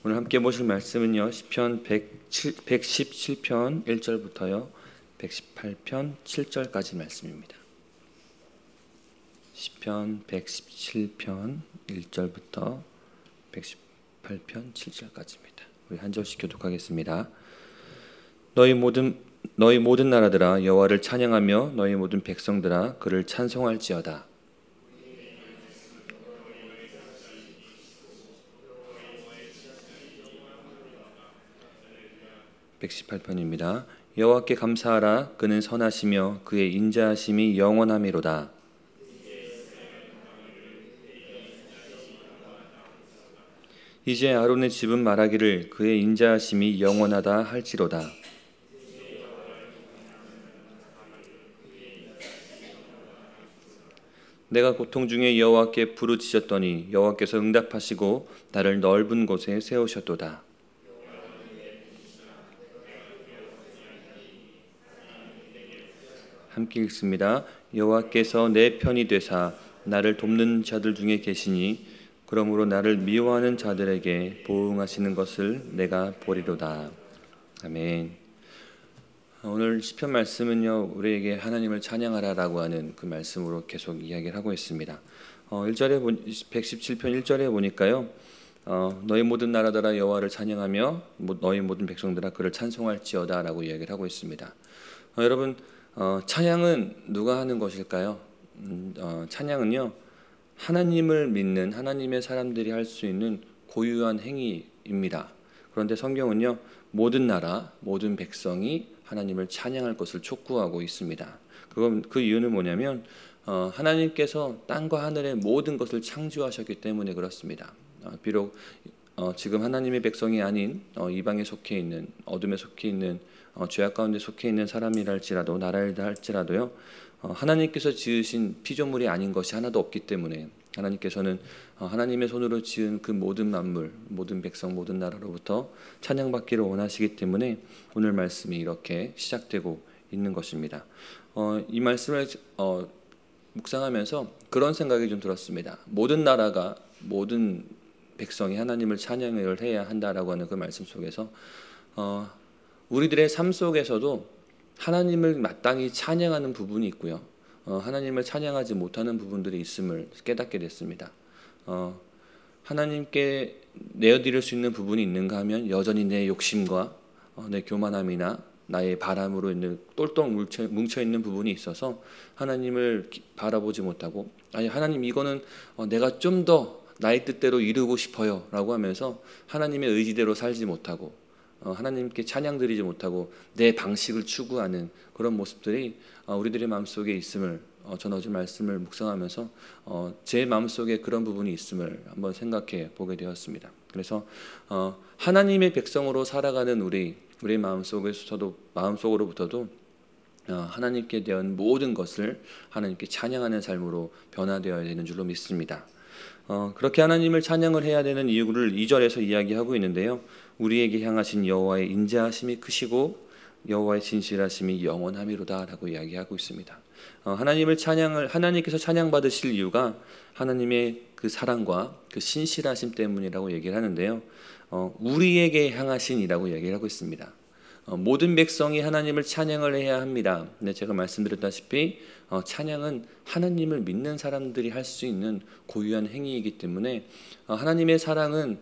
오늘 함께 보실 말씀은요, 시편 117편 1절부터요 118편 7절까지 말씀입니다. 시편 117편 1절부터 118편 7절까지입니다. 우리 한 절씩 교독하겠습니다. 너희 모든 나라들아 여호와를 찬양하며 너희 모든 백성들아 그를 찬송할지어다. 118편입니다. 여호와께 감사하라. 그는 선하시며 그의 인자하심이 영원하미로다. 이제 아론의 집은 말하기를 그의 인자하심이 영원하다 할지로다. 내가 고통 중에 여호와께 부르짖었더니 여호와께서 응답하시고 나를 넓은 곳에 세우셨도다. 함께 읽습니다. 여호와께서 내 편이 되사 나를 돕는 자들 중에 계시니 그러므로 나를 미워하는 자들에게 보응하시는 것을 내가 보리로다. 아멘. 오늘 시편 말씀은요, 우리에게 하나님을 찬양하라라고 하는 그 말씀으로 계속 이야기를 하고 있습니다. 117편 1절에 보니까요, 너희 모든 나라들아 여호와를 찬양하며 너희 모든 백성들아 그를 찬송할지어다라고 이야기를 하고 있습니다. 여러분, 찬양은 누가 하는 것일까요? 찬양은요, 하나님을 믿는 하나님의 사람들이 할 수 있는 고유한 행위입니다. 그런데 성경은요, 모든 나라, 모든 백성이 하나님을 찬양할 것을 촉구하고 있습니다. 그 이유는 뭐냐면 하나님께서 땅과 하늘의 모든 것을 창조하셨기 때문에 그렇습니다. 비록 지금 하나님의 백성이 아닌 이방에 속해 있는, 어둠에 속해 있는, 죄악 가운데 속해 있는 사람이랄지라도 나라이다 할지라도요, 하나님께서 지으신 피조물이 아닌 것이 하나도 없기 때문에 하나님께서는 하나님의 손으로 지은 그 모든 만물, 모든 백성, 모든 나라로부터 찬양받기를 원하시기 때문에 오늘 말씀이 이렇게 시작되고 있는 것입니다. 이 말씀을 묵상하면서 그런 생각이 좀 들었습니다. 모든 나라가, 모든 백성이 하나님을 찬양을 해야 한다라고 하는 그 말씀 속에서 우리들의 삶 속에서도 하나님을 마땅히 찬양하는 부분이 있고요, 하나님을 찬양하지 못하는 부분들이 있음을 깨닫게 됐습니다. 하나님께 내어드릴 수 있는 부분이 있는가 하면 여전히 내 욕심과 내 교만함이나 나의 바람으로 있는 똘똘 뭉쳐있는 부분이 있어서 하나님을 바라보지 못하고, 아니 하나님 이거는 내가 좀 더 나의 뜻대로 이루고 싶어요 라고 하면서 하나님의 의지대로 살지 못하고 하나님께 찬양 드리지 못하고 내 방식을 추구하는 그런 모습들이 우리들의 마음속에 있음을 저는 어제 말씀을 묵상하면서 제 마음속에 그런 부분이 있음을 한번 생각해 보게 되었습니다. 그래서 하나님의 백성으로 살아가는 우리의 마음속으로부터도 하나님께 대한 모든 것을 하나님께 찬양하는 삶으로 변화되어야 되는 줄로 믿습니다. 그렇게 하나님을 찬양을 해야 되는 이유를 2절에서 이야기하고 있는데요, 우리에게 향하신 여호와의 인자하심이 크시고 여호와의 진실하심이 영원하미로다라고 이야기하고 있습니다. 하나님께서 찬양받으실 이유가 하나님의 그 사랑과 그 신실하심 때문이라고 얘기를 하는데요, 우리에게 향하신이라고 얘기를 하고 있습니다. 모든 백성이 하나님을 찬양을 해야 합니다. 근데 제가 말씀드렸다시피 찬양은 하나님을 믿는 사람들이 할 수 있는 고유한 행위이기 때문에 하나님의 사랑은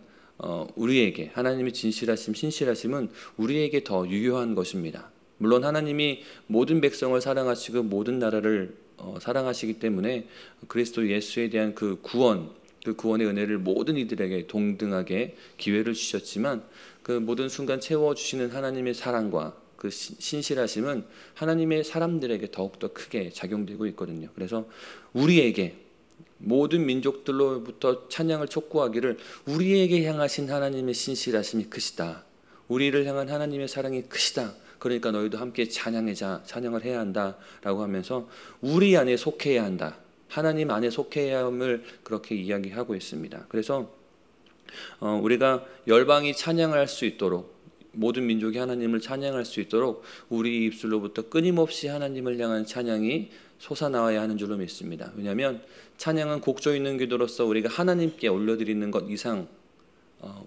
우리에게, 하나님의 진실하심, 신실하심은 우리에게 더 유효한 것입니다. 물론 하나님이 모든 백성을 사랑하시고 모든 나라를 사랑하시기 때문에 그리스도 예수에 대한 그 구원의 은혜를 모든 이들에게 동등하게 기회를 주셨지만 그 모든 순간 채워주시는 하나님의 사랑과 그 신실하심은 하나님의 사람들에게 더욱더 크게 작용되고 있거든요. 그래서 우리에게, 모든 민족들로부터 찬양을 촉구하기를 우리에게 향하신 하나님의 신실하심이 크시다, 우리를 향한 하나님의 사랑이 크시다, 그러니까 너희도 함께 찬양을 해야 한다라고 하면서 우리 안에 속해야 한다, 하나님 안에 속해야 함을 그렇게 이야기하고 있습니다. 그래서 우리가 열방이 찬양할 수 있도록, 모든 민족이 하나님을 찬양할 수 있도록 우리 입술로부터 끊임없이 하나님을 향한 찬양이 솟아나와야 하는 줄로 믿습니다. 왜냐하면 찬양은 곡조 있는 기도로서 우리가 하나님께 올려드리는 것 이상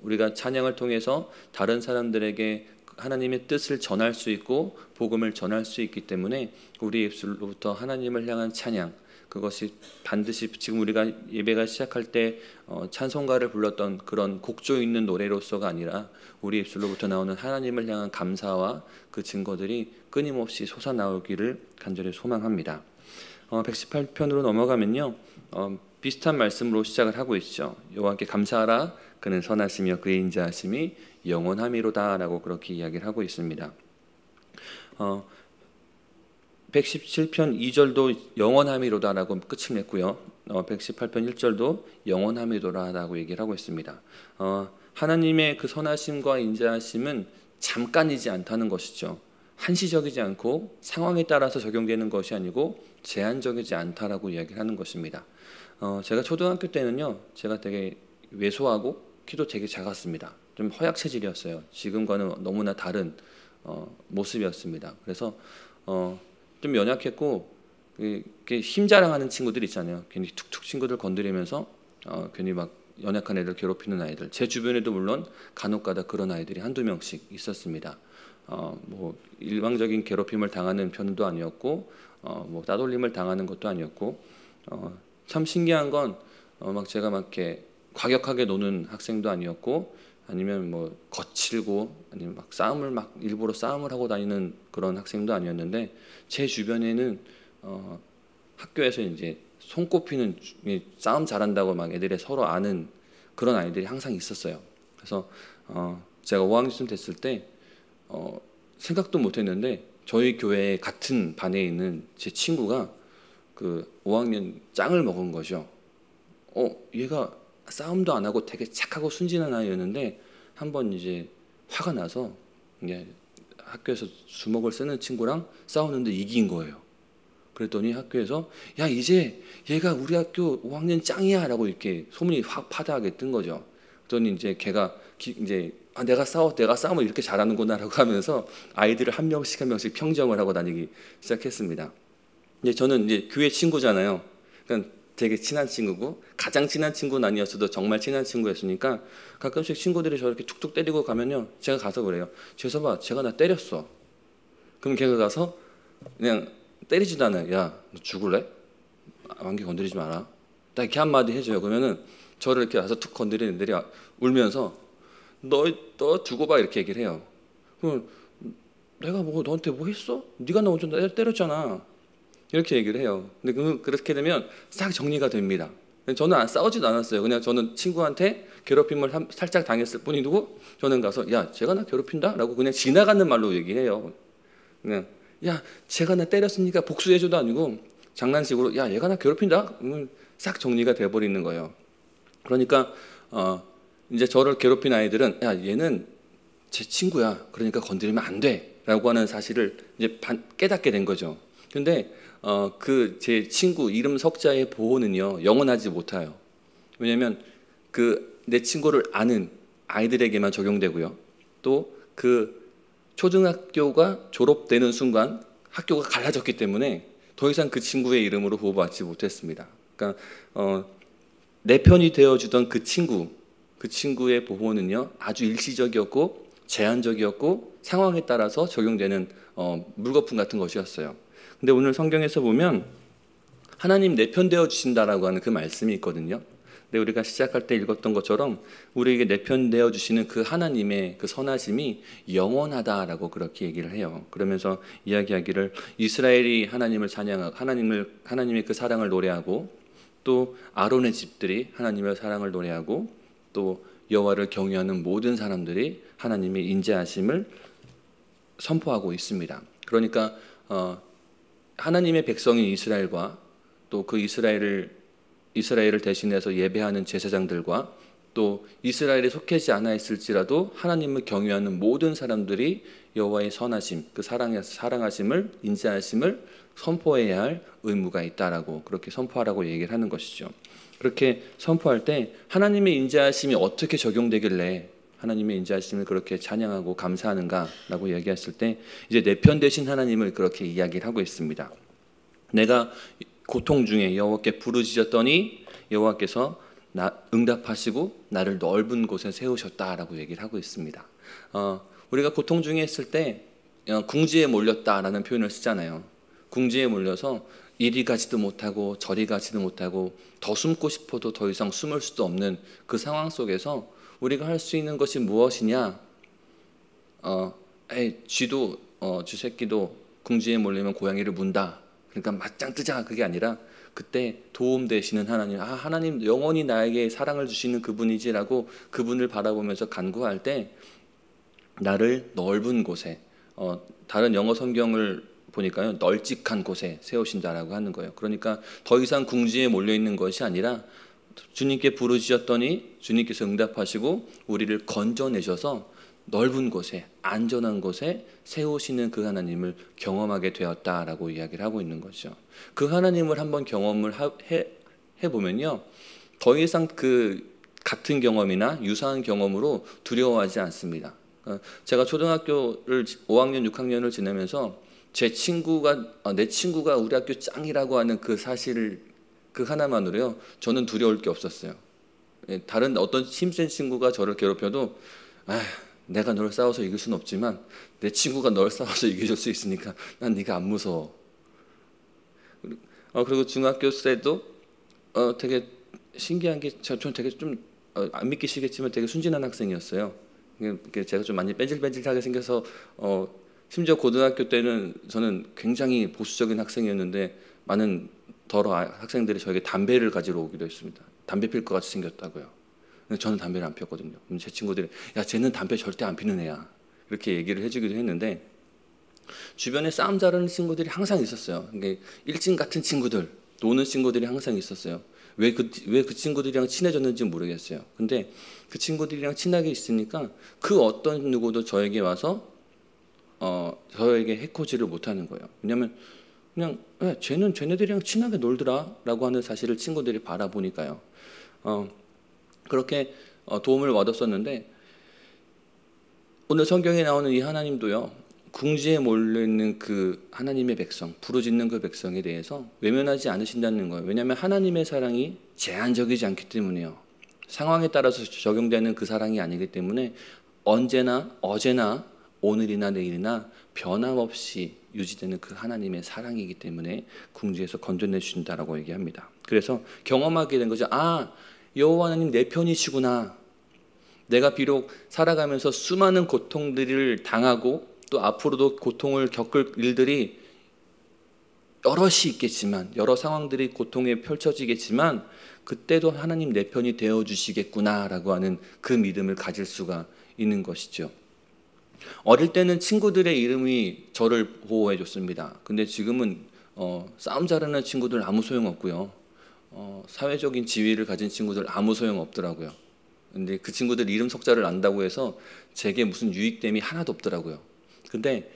우리가 찬양을 통해서 다른 사람들에게 하나님의 뜻을 전할 수 있고 복음을 전할 수 있기 때문에 우리 입술로부터 하나님을 향한 찬양, 그것이 반드시 지금 우리가 예배가 시작할 때 찬송가를 불렀던 그런 곡조 있는 노래로서가 아니라 우리 입술로부터 나오는 하나님을 향한 감사와 그 증거들이 끊임없이 솟아나오기를 간절히 소망합니다. 118편으로 넘어가면요, 비슷한 말씀으로 시작을 하고 있죠. 여호와께 감사하라, 그는 선하시며 그의 인자하심이 영원함이로다 라고 그렇게 이야기를 하고 있습니다. 117편 2절도 영원함이로다 라고 끝을 냈고요. 118편 1절도 영원함이로다 라고 얘기를 하고 있습니다. 하나님의 그 선하심과 인자하심은 잠깐이지 않다는 것이죠. 한시적이지 않고 상황에 따라서 적용되는 것이 아니고 제한적이지 않다라고 이야기를 하는 것입니다. 제가 초등학교 때는요, 제가 되게 왜소하고 키도 되게 작았습니다. 좀 허약 체질이었어요. 지금과는 너무나 다른 모습이었습니다. 그래서 좀 연약했고, 힘 자랑하는 친구들 있잖아요. 괜히 툭툭 친구들 건드리면서 괜히 막 연약한 애들 괴롭히는 아이들. 제 주변에도 물론 간혹가다 그런 아이들이 한두 명씩 있었습니다. 뭐 일방적인 괴롭힘을 당하는 편도 아니었고, 뭐 따돌림을 당하는 것도 아니었고, 참 신기한 건 막 제가 막 이렇게 과격하게 노는 학생도 아니었고, 아니면 뭐 거칠고, 아니면 막 일부러 싸움을 하고 다니는 그런 학생도 아니었는데, 제 주변에는 학교에서 이제 손꼽히는 싸움 잘한다고 막 애들이 서로 아는 그런 아이들이 항상 있었어요. 그래서 제가 5학년쯤 됐을 때 생각도 못했는데 저희 교회 같은 반에 있는 제 친구가 그 5학년 짱을 먹은 거죠. 얘가 싸움도 안 하고 되게 착하고 순진한 아이였는데 한번 이제 화가 나서 이게 학교에서 주먹을 쓰는 친구랑 싸우는데 이긴 거예요. 그랬더니 학교에서 야, 이제 얘가 우리 학교 5학년 짱이야 라고 이렇게 소문이 확 파다하게 뜬 거죠. 그랬더니 이제 걔가 이제 내가 싸움을 이렇게 잘하는구나 라고 하면서 아이들을 한 명씩 한 명씩 평정을 하고 다니기 시작했습니다. 이제 저는 이제 교회 친구잖아요. 그러니까 되게 친한 친구고, 가장 친한 친구는 아니었어도 정말 친한 친구였으니까 가끔씩 친구들이 저렇게 툭툭 때리고 가면요, 제가 가서 그래요. 재섭아, 제가 나 때렸어. 그럼 걔가 가서 그냥 때리지도 않아요. 야, 너 죽을래? 왕기 건드리지 마라. 딱 이렇게 한마디 해줘요. 그러면은 저를 이렇게 와서 툭 건드리는 애들이 울면서 너 두고 봐 이렇게 얘기를 해요. 그럼 내가 뭐 너한테 뭐 했어? 네가 나 완전 때렸잖아. 이렇게 얘기를 해요. 근데 그렇게 되면 싹 정리가 됩니다. 저는 싸우지도 않았어요. 그냥 저는 친구한테 괴롭힘을 살짝 당했을 뿐이고, 저는 가서 야, 제가 나 괴롭힌다? 라고 그냥 지나가는 말로 얘기해요. 그냥 야, 제가 나 때렸으니까 복수해줘도 아니고 장난식으로 야, 얘가 나 괴롭힌다? 싹 정리가 돼버리는 거예요. 그러니까 이제 저를 괴롭힌 아이들은 야, 얘는 제 친구야. 그러니까 건드리면 안 돼. 라고 하는 사실을 이제 깨닫게 된 거죠. 근데 그 제 친구 이름 석자의 보호는요, 영원하지 못해요. 왜냐하면 내 친구를 아는 아이들에게만 적용되고요. 또 그 초등학교가 졸업되는 순간 학교가 갈라졌기 때문에 더 이상 그 친구의 이름으로 보호받지 못했습니다. 그러니까 내 편이 되어주던 그 친구의 보호는요, 아주 일시적이었고 제한적이었고 상황에 따라서 적용되는 물거품 같은 것이었어요. 근데 오늘 성경에서 보면 하나님 내 편 되어 주신다라고 하는 그 말씀이 있거든요. 근데 우리가 시작할 때 읽었던 것처럼 우리에게 내 편 되어 주시는 그 하나님의 그 선하심이 영원하다라고 그렇게 얘기를 해요. 그러면서 이야기하기를 이스라엘이 하나님을 찬양하고 하나님의 그 사랑을 노래하고, 또 아론의 집들이 하나님의 사랑을 노래하고, 또 여호와를 경외하는 모든 사람들이 하나님의 인자하심을 선포하고 있습니다. 그러니까 하나님의 백성인 이스라엘과 또 그 이스라엘을 대신해서 예배하는 제사장들과 또 이스라엘에 속하지 않아 있을지라도 하나님을 경외하는 모든 사람들이 여호와의 선하심, 그 사랑하심을, 인자하심을 선포해야 할 의무가 있다라고 그렇게 선포하라고 얘기를 하는 것이죠. 그렇게 선포할 때 하나님의 인자하심이 어떻게 적용되길래 하나님의 인자하심을 그렇게 찬양하고 감사하는가라고 얘기했을 때 이제 내 편 되신 하나님을 그렇게 이야기를 하고 있습니다. 내가 고통 중에 여호와께 부르짖었더니 여호와께서 응답하시고 나를 넓은 곳에 세우셨다라고 얘기를 하고 있습니다. 우리가 고통 중에 있을 때 궁지에 몰렸다라는 표현을 쓰잖아요. 궁지에 몰려서 이리 가지도 못하고 저리 가지도 못하고 더 숨고 싶어도 더 이상 숨을 수도 없는 그 상황 속에서 우리가 할 수 있는 것이 무엇이냐? 쥐 새끼도 궁지에 몰리면 고양이를 문다. 그러니까 맞짱 뜨자, 그게 아니라 그때 도움 되시는 하나님, 하나님 영원히 나에게 사랑을 주시는 그분이지라고 그분을 바라보면서 간구할 때 나를 넓은 곳에, 다른 영어 성경을 보니까요, 널찍한 곳에 세우신다라고 하는 거예요. 그러니까 더 이상 궁지에 몰려 있는 것이 아니라 주님께 부르짖었더니 주님께서 응답하시고 우리를 건져내셔서 넓은 곳에, 안전한 곳에 세우시는 그 하나님을 경험하게 되었다라고 이야기를 하고 있는 거죠. 그 하나님을 한번 경험을 해보면요, 더 이상 그 같은 경험이나 유사한 경험으로 두려워하지 않습니다. 제가 초등학교를 5학년, 6학년을 지내면서 내 친구가 우리 학교 짱이라고 하는 그 사실을, 그 하나만으로요, 저는 두려울 게 없었어요. 다른 어떤 힘센 친구가 저를 괴롭혀도 내가 너를 싸워서 이길 수는 없지만 내 친구가 널 싸워서 이겨줄 수 있으니까 난 네가 안 무서워. 그리고 중학교 때도 되게 신기한 게, 저는 되게 좀 안 믿기시겠지만 되게 순진한 학생이었어요. 제가 좀 많이 뺀질뺀질하게 생겨서 심지어 고등학교 때는 저는 굉장히 보수적인 학생이었는데 많은 학생들이 저에게 담배를 가지러 오기도 했습니다. 담배 필 것 같이 생겼다고요. 저는 담배를 안 피웠거든요. 제 친구들이 야, 쟤는 담배 절대 안 피는 애야, 이렇게 얘기를 해주기도 했는데 주변에 싸움 잘하는 친구들이 항상 있었어요. 일진 같은 친구들, 노는 친구들이 항상 있었어요. 왜 그 친구들이랑 친해졌는지 모르겠어요. 근데 그 친구들이랑 친하게 있으니까 그 어떤 누구도 저에게 와서 저에게 해코지를 못하는 거예요. 왜냐하면 그냥 쟤는 쟤네들이랑 친하게 놀더라라고 하는 사실을 친구들이 바라보니까요. 그렇게 도움을 얻었었는데 오늘 성경에 나오는 이 하나님도요, 궁지에 몰려있는 그 하나님의 백성, 부르짖는 그 백성에 대해서 외면하지 않으신다는 거예요. 왜냐하면 하나님의 사랑이 제한적이지 않기 때문에요. 상황에 따라서 적용되는 그 사랑이 아니기 때문에 언제나, 어제나, 오늘이나 내일이나 변함없이 유지되는 그 하나님의 사랑이기 때문에 궁지에서 건져내 주신다라고 얘기합니다. 그래서 경험하게 된 거죠. 여호와 하나님 내 편이시구나. 내가 비록 살아가면서 수많은 고통들을 당하고 또 앞으로도 고통을 겪을 일들이 여럿이 있겠지만, 여러 상황들이 고통에 펼쳐지겠지만 그때도 하나님 내 편이 되어주시겠구나라고 하는 그 믿음을 가질 수가 있는 것이죠. 어릴 때는 친구들의 이름이 저를 보호해 줬습니다. 근데 지금은 싸움 잘하는 친구들 아무 소용없고요, 사회적인 지위를 가진 친구들 아무 소용없더라고요. 근데 그 친구들 이름 석자를 안다고 해서 제게 무슨 유익됨이 하나도 없더라고요. 근데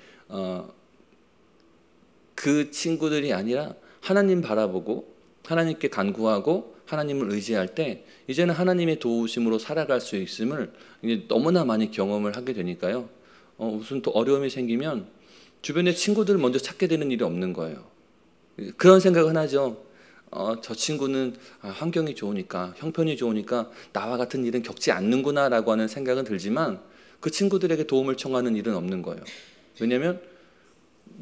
그 친구들이 아니라 하나님 바라보고 하나님께 간구하고 하나님을 의지할 때 이제는 하나님의 도우심으로 살아갈 수 있음을 이제 너무나 많이 경험을 하게 되니까요, 무슨 또 어려움이 생기면 주변에 친구들을 먼저 찾게 되는 일이 없는 거예요. 그런 생각은 하죠. 저 친구는 환경이 좋으니까, 형편이 좋으니까 나와 같은 일은 겪지 않는구나라고 하는 생각은 들지만 그 친구들에게 도움을 청하는 일은 없는 거예요. 왜냐하면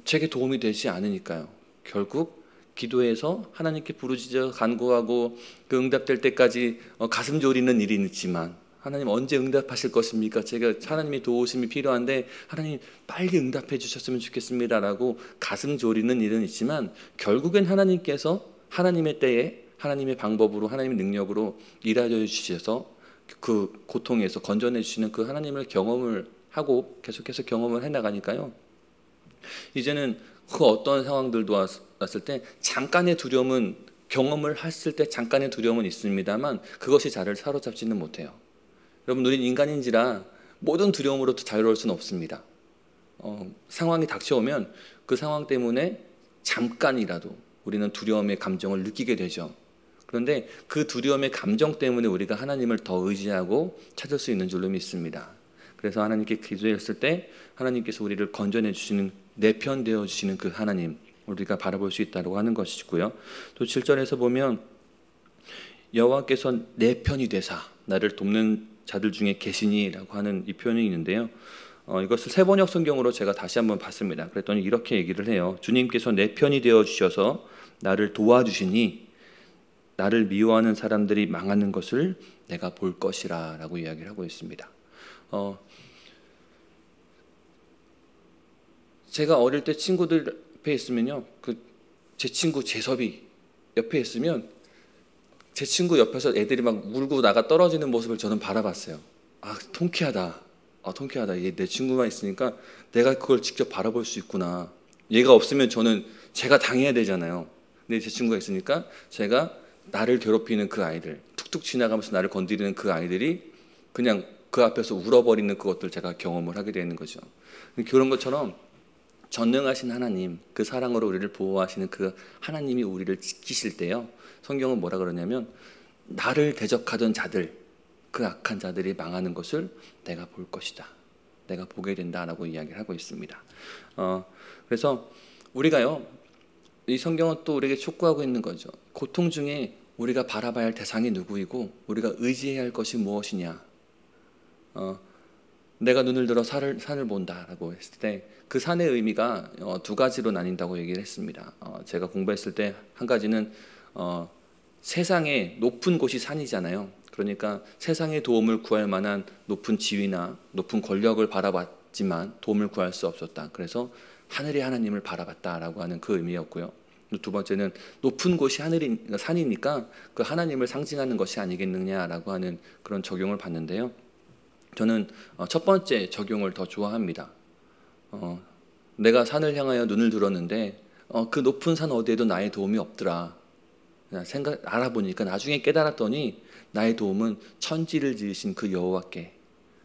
제게 도움이 되지 않으니까요. 결국 기도해서 하나님께 부르짖어 간구하고 그 응답될 때까지 가슴 졸이는 일이 있지만 하나님 언제 응답하실 것입니까? 제가 하나님의 도우심이 필요한데 하나님 빨리 응답해 주셨으면 좋겠습니다라고 가슴 졸이는 일은 있지만 결국엔 하나님께서 하나님의 때에 하나님의 방법으로 하나님의 능력으로 일하여 주셔서 그 고통에서 건져내 주시는 그 하나님을 경험을 하고 계속해서 경험을 해나가니까요, 이제는 그 어떤 상황들도 왔을 때 잠깐의 두려움은, 경험을 했을 때 잠깐의 두려움은 있습니다만 그것이 저를 사로잡지는 못해요. 여러분, 우리는 인간인지라 모든 두려움으로부터 자유로울 수는 없습니다. 상황이 닥쳐오면 그 상황 때문에 잠깐이라도 우리는 두려움의 감정을 느끼게 되죠. 그런데 그 두려움의 감정 때문에 우리가 하나님을 더 의지하고 찾을 수 있는 줄로 믿습니다. 그래서 하나님께 기도했을 때 하나님께서 우리를 건져내 주시는, 내 편 되어 주시는 그 하나님 우리가 바라볼 수 있다고 하는 것이고요. 또 7절에서 보면 여호와께서 내 편이 되사 나를 돕는 자들 중에 계시니라고 하는 이 표현이 있는데요. 이것을 세번역 성경으로 제가 다시 한번 봤습니다. 그랬더니 이렇게 얘기를 해요. 주님께서 내 편이 되어 주셔서 나를 도와주시니 나를 미워하는 사람들이 망하는 것을 내가 볼 것이라 라고 이야기를 하고 있습니다. 제가 어릴 때 친구들 옆에 있으면요, 제 친구 재섭이 옆에 있으면 제 친구 옆에서 애들이 막 울고 나가 떨어지는 모습을 저는 바라봤어요. 통쾌하다. 통쾌하다. 얘 내 친구만 있으니까 내가 그걸 직접 바라볼 수 있구나. 얘가 없으면 제가 당해야 되잖아요. 근데 제 친구가 있으니까 제가 나를 괴롭히는 그 아이들, 툭툭 지나가면서 나를 건드리는 그 아이들이 그냥 그 앞에서 울어버리는 그것들 제가 경험을 하게 되는 거죠. 그런 것처럼 전능하신 하나님, 그 사랑으로 우리를 보호하시는 그 하나님이 우리를 지키실 때요, 성경은 뭐라 그러냐면 나를 대적하던 자들, 그 악한 자들이 망하는 것을 내가 볼 것이다, 내가 보게 된다라고 이야기를 하고 있습니다. 그래서 우리가요, 이 성경은 또 우리에게 촉구하고 있는 거죠. 고통 중에 우리가 바라봐야 할 대상이 누구이고 우리가 의지해야 할 것이 무엇이냐. 내가 눈을 들어 산을 본다라고 했을 때 그 산의 의미가 두 가지로 나뉜다고 얘기를 했습니다. 제가 공부했을 때 한 가지는 세상에 높은 곳이 산이잖아요. 그러니까 세상의 도움을 구할 만한 높은 지위나 높은 권력을 바라봤지만 도움을 구할 수 없었다. 그래서 하늘의 하나님을 바라봤다라고 하는 그 의미였고요. 두 번째는 높은 곳이 산이니까 그 하나님을 상징하는 것이 아니겠느냐라고 하는 그런 적용을 봤는데요. 저는 첫 번째 적용을 더 좋아합니다. 내가 산을 향하여 눈을 들었는데 그 높은 산 어디에도 나의 도움이 없더라. 알아보니까 나중에 깨달았더니 나의 도움은 천지를 지으신 그 여호와께,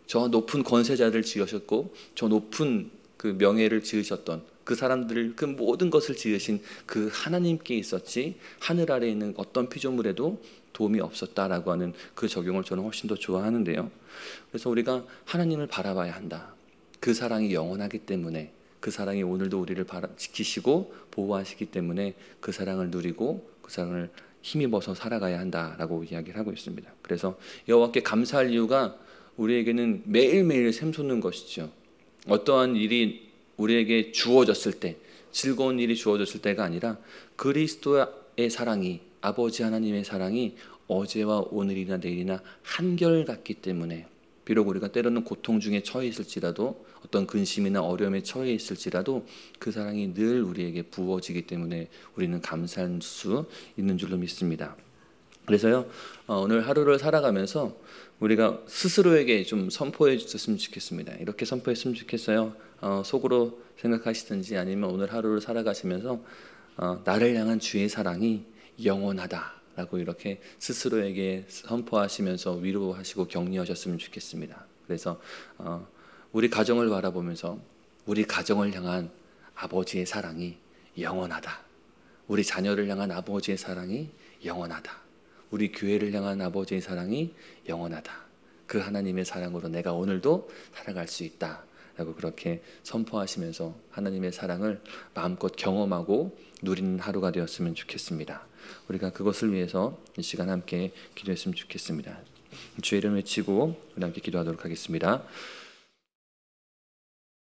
저 높은 권세자를 지으셨고 저 높은 그 명예를 지으셨던 그 사람들을, 그 모든 것을 지으신 그 하나님께 있었지 하늘 아래에 있는 어떤 피조물에도 도움이 없었다라고 하는 그 적용을 저는 훨씬 더 좋아하는데요. 그래서 우리가 하나님을 바라봐야 한다. 그 사랑이 영원하기 때문에, 그 사랑이 오늘도 우리를 지키시고 보호하시기 때문에 그 사랑을 누리고 그 사랑을 힘입어서 살아가야 한다라고 이야기를 하고 있습니다. 그래서 여호와께 감사할 이유가 우리에게는 매일매일 샘솟는 것이죠. 어떠한 일이 우리에게 주어졌을 때, 즐거운 일이 주어졌을 때가 아니라 그리스도의 사랑이, 아버지 하나님의 사랑이 어제와 오늘이나 내일이나 한결같기 때문에, 비록 우리가 때로는 고통 중에 처해 있을지라도, 어떤 근심이나 어려움에 처해 있을지라도 그 사랑이 늘 우리에게 부어지기 때문에 우리는 감사할 수 있는 줄로 믿습니다. 그래서요, 오늘 하루를 살아가면서 우리가 스스로에게 좀 선포해 주셨으면 좋겠습니다. 이렇게 선포했으면 좋겠어요. 속으로 생각하시든지 아니면 오늘 하루를 살아가시면서 나를 향한 주의 사랑이 영원하다라고 이렇게 스스로에게 선포하시면서 위로하시고 격려하셨으면 좋겠습니다. 그래서 우리 가정을 바라보면서 우리 가정을 향한 아버지의 사랑이 영원하다. 우리 자녀를 향한 아버지의 사랑이 영원하다. 우리 교회를 향한 아버지의 사랑이 영원하다. 그 하나님의 사랑으로 내가 오늘도 살아갈 수 있다 라고 그렇게 선포하시면서 하나님의 사랑을 마음껏 경험하고 누리는 하루가 되었으면 좋겠습니다. 우리가 그것을 위해서 이 시간 함께 기도했으면 좋겠습니다. 주의 이름 외치고 우리 함께 기도하도록 하겠습니다.